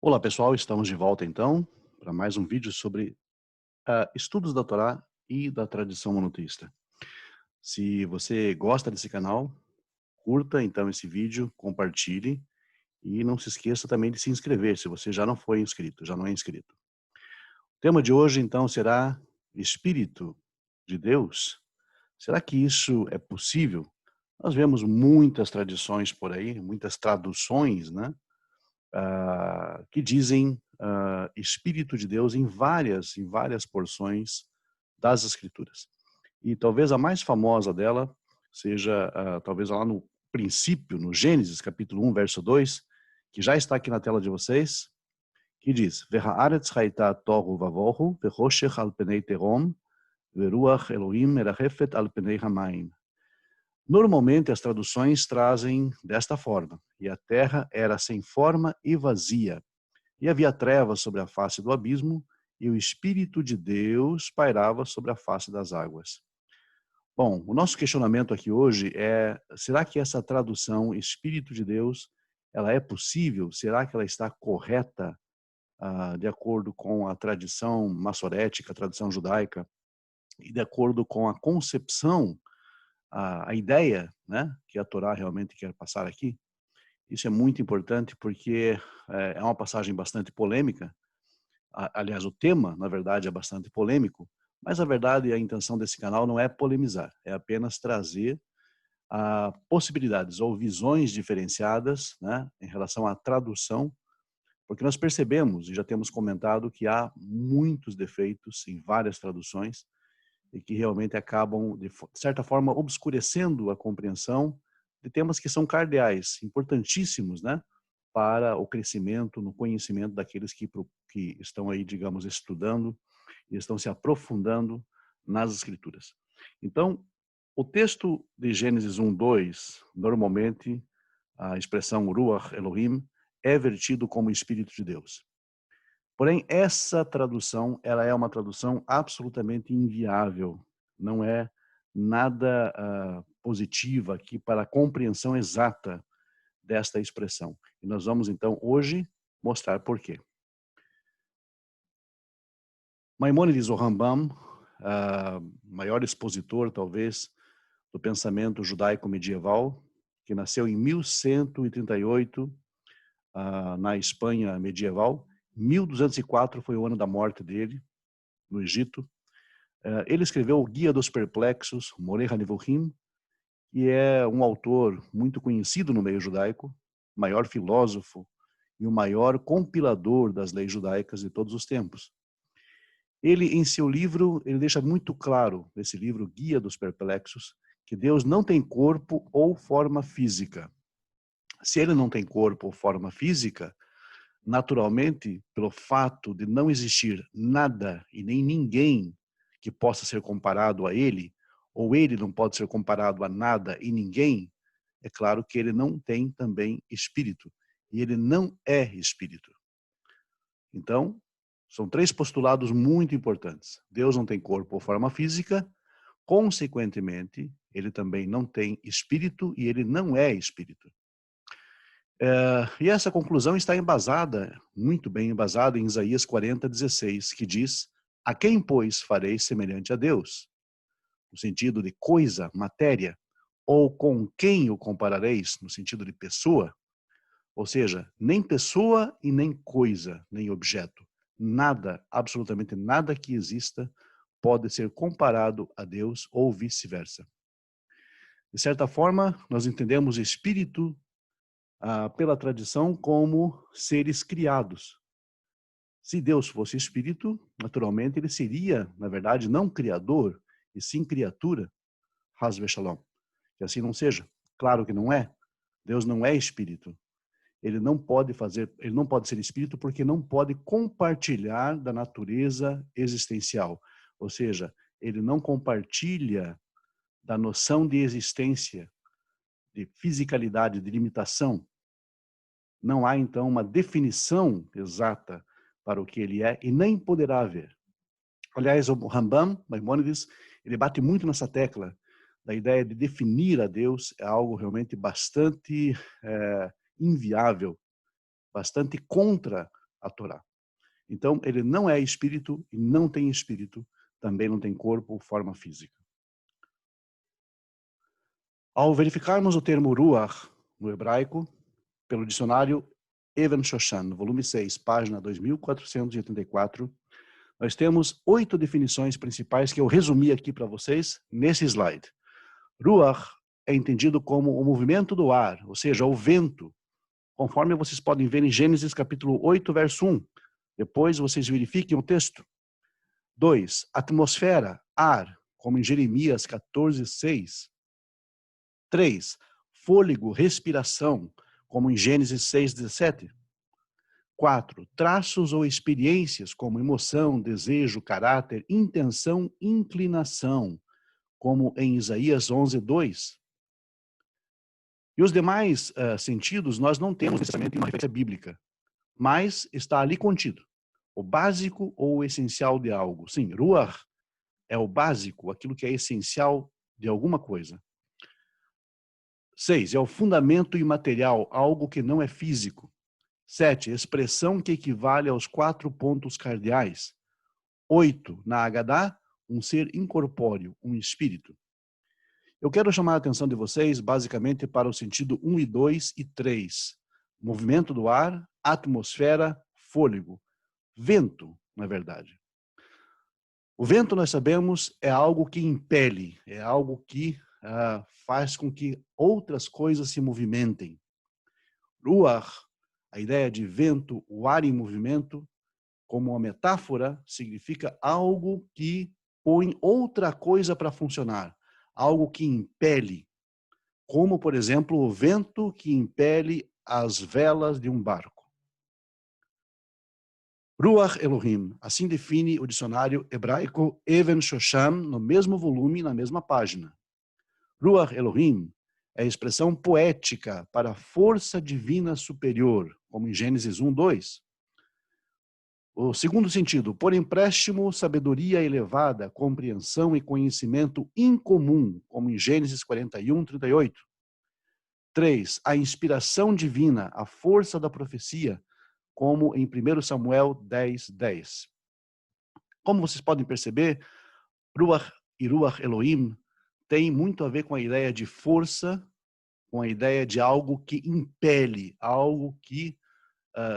Olá pessoal, estamos de volta então para mais um vídeo sobre estudos da Torá e da tradição monoteísta. Se você gosta desse canal, curta então esse vídeo, compartilhe e não se esqueça também de se inscrever se você já não foi inscrito, já não é inscrito. O tema de hoje então será Espírito de Deus. Será que isso é possível? Nós vemos muitas tradições por aí, muitas traduções, né? Que dizem Espírito de Deus em várias porções das Escrituras. E talvez a mais famosa dela seja, talvez lá no princípio, no Gênesis, capítulo 1, verso 2, que já está aqui na tela de vocês, que diz: "V'ha'aretz hayta tohu vavohu, ve'choshech al penei terom, ve'ruach Elohim merachefet al penei hamayim." Normalmente as traduções trazem desta forma: "E a terra era sem forma e vazia, e havia trevas sobre a face do abismo, e o Espírito de Deus pairava sobre a face das águas." Bom, o nosso questionamento aqui hoje é: será que essa tradução Espírito de Deus, ela é possível? Será que ela está correta, de acordo com a tradição maçorética, a tradição judaica, e de acordo com a concepção, a ideia, né, que a Torá realmente quer passar aqui? Isso é muito importante porque é uma passagem bastante polêmica. Aliás, o tema, na verdade, é bastante polêmico, mas a verdade e a intenção desse canal não é polemizar, é apenas trazer possibilidades ou visões diferenciadas, né, em relação à tradução, porque nós percebemos e já temos comentado que há muitos defeitos em várias traduções e que realmente acabam, de certa forma, obscurecendo a compreensão de temas que são cardeais, importantíssimos, né, para o crescimento no conhecimento daqueles que estão aí, digamos, estudando e estão se aprofundando nas Escrituras. Então, o texto de Gênesis 1:2, normalmente a expressão Ruach Elohim é vertido como Espírito de Deus. Porém, essa tradução, ela é uma tradução absolutamente inviável. Não é nada positiva aqui para a compreensão exata desta expressão. E nós vamos então hoje mostrar por quê. Maimônides, o Rambam, maior expositor talvez do pensamento judaico medieval, que nasceu em 1138 na Espanha medieval. 1204 foi o ano da morte dele, no Egito. Ele escreveu o Guia dos Perplexos, Moreh HaNevuchim, que é um autor muito conhecido no meio judaico, maior filósofo e o maior compilador das leis judaicas de todos os tempos. Ele, em seu livro, ele deixa muito claro, nesse livro Guia dos Perplexos, que Deus não tem corpo ou forma física. Se ele não tem corpo ou forma física, naturalmente, pelo fato de não existir nada e nem ninguém que possa ser comparado a ele, ou ele não pode ser comparado a nada e ninguém, é claro que ele não tem também espírito. E ele não é espírito. Então, são três postulados muito importantes. Deus não tem corpo ou forma física, consequentemente, ele também não tem espírito e ele não é espírito. E essa conclusão está embasada, muito bem embasada em Isaías 40:16, que diz: "A quem, pois, fareis semelhante a Deus?" No sentido de coisa, matéria. Ou com quem o comparareis? No sentido de pessoa. Ou seja, nem pessoa e nem coisa, nem objeto. Nada, absolutamente nada que exista pode ser comparado a Deus ou vice-versa. De certa forma, nós entendemos espírito pela tradição como seres criados. Se Deus fosse espírito, naturalmente ele seria, na verdade, não criador, e sim criatura, Haz v'Shalom. Que assim não seja. Claro que não é. Deus não é espírito. Ele não pode ser espírito porque não pode compartilhar da natureza existencial. Ou seja, ele não compartilha da noção de existência, de fisicalidade, de limitação. Não há, então, uma definição exata para o que ele é e nem poderá haver. Aliás, o Rambam, Maimônides, ele bate muito nessa tecla da ideia de definir a Deus é algo realmente bastante inviável, bastante contra a Torá. Então, ele não é espírito e não tem espírito, também não tem corpo ou forma física. Ao verificarmos o termo Ruach no hebraico, pelo dicionário Even Shoshan, volume 6, página 2484, nós temos 8 definições principais que eu resumi aqui para vocês nesse slide. Ruach é entendido como o movimento do ar, ou seja, o vento, conforme vocês podem ver em Gênesis capítulo 8, verso 1. Depois vocês verifiquem o texto. 2. Atmosfera, ar, como em Jeremias 14, 6. 3. Fôlego, respiração, como em Gênesis 6, 17. 4. Traços ou experiências, como emoção, desejo, caráter, intenção, inclinação, como em Isaías 11, 2. E os demais sentidos nós não temos necessariamente uma referência bíblica, mas está ali contido. O básico ou o essencial de algo. Sim, Ruach é o básico, aquilo que é essencial de alguma coisa. 6. É o fundamento imaterial, algo que não é físico. 7. Expressão que equivale aos 4 pontos cardeais. 8. Na Agadá, um ser incorpóreo, um espírito. Eu quero chamar a atenção de vocês, basicamente, para o sentido 1 e 2 e 3. Movimento do ar, atmosfera, fôlego. Vento, na verdade. O vento, nós sabemos, é algo que impele, é algo que faz com que outras coisas se movimentem. Ruach, a ideia de vento, o ar em movimento, como uma metáfora, significa algo que põe outra coisa para funcionar, algo que impele, como, por exemplo, o vento que impele as velas de um barco. Ruach Elohim, assim define o dicionário hebraico Even Shoshan, no mesmo volume, na mesma página. Ruach Elohim é a expressão poética para a força divina superior, como em Gênesis 1, 2. O segundo sentido, por empréstimo, sabedoria elevada, compreensão e conhecimento incomum, como em Gênesis 41, 38. 3. A inspiração divina, a força da profecia, como em 1 Samuel 10, 10. Como vocês podem perceber, Ruach e Ruach Elohim tem muito a ver com a ideia de força, com a ideia de algo que impele, algo que,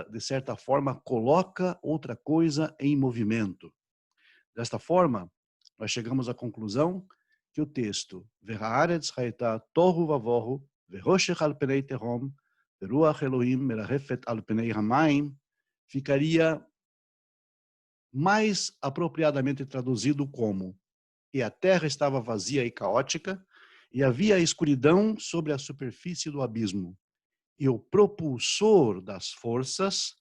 de certa forma, coloca outra coisa em movimento. Desta forma, nós chegamos à conclusão que o texto V'haaretz hayta tohu vavohu ve'roshech al penei tehom ve'ruach Elohim merahefet al penei hamayim ficaria mais apropriadamente traduzido como: e a terra estava vazia e caótica, e havia escuridão sobre a superfície do abismo, e o propulsor das forças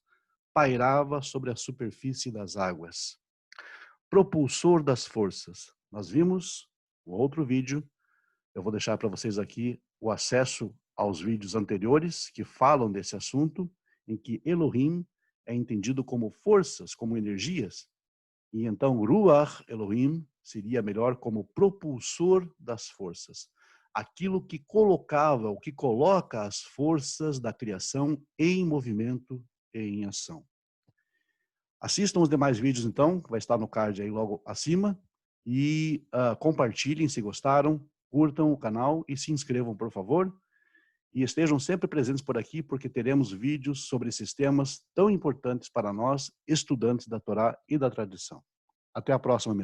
pairava sobre a superfície das águas. Propulsor das forças. Nós vimos o outro vídeo, eu vou deixar para vocês aqui o acesso aos vídeos anteriores que falam desse assunto, em que Elohim é entendido como forças, como energias, e então Ruach Elohim seria melhor como propulsor das forças. Aquilo que colocava, o que coloca as forças da criação em movimento e em ação. Assistam os demais vídeos então, que vai estar no card aí logo acima, e compartilhem se gostaram, curtam o canal e se inscrevam, por favor. E estejam sempre presentes por aqui, porque teremos vídeos sobre esses temas tão importantes para nós, estudantes da Torá e da tradição. Até a próxima.